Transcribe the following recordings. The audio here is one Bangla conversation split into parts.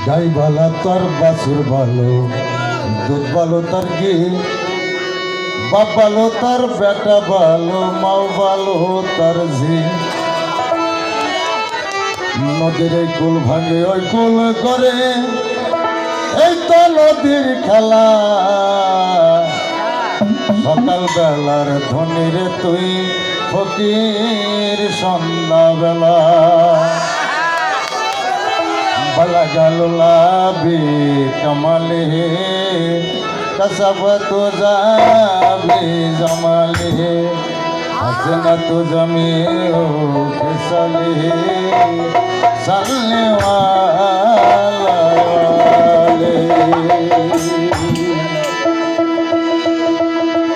গাই ভালো তোর বাছুর ভালো, দুধ ভালো তার কি, বাপ ভালো তার বেটা ভালো, মাও ভালো তার ঝি। নদীর এই কুল ভাঙে ওই কুল করে, এই তো নদীর খেলা। সকাল বেলার ধনী রে তুই, ফকির সন্ধ্যা বেলা। बला गालुला भी कमाले, कसब तुझा भी जमाले, हसना तुझ में हो फिसले, चलने वाले।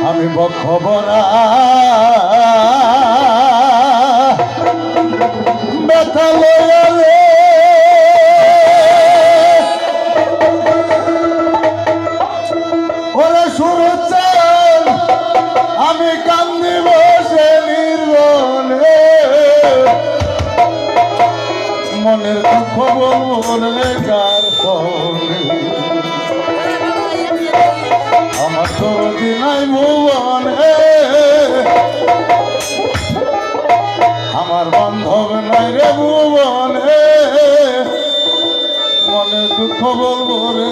আমি বখবরা ব্যথা লয়া রে, আমি কান্দি বসে নির্বনে, মনের দুঃখ বলবো রে কার সঙ্গে। আমার তো দিনাই ভুবনে, আমার বান্ধব নাই রে ভুবনে, মনের দুঃখ বলবো রে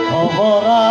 খবরা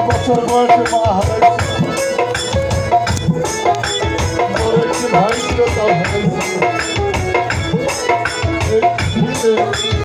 বছর বয়সে মা হারাইছে, ভাই ছিল তাও হারাইছে।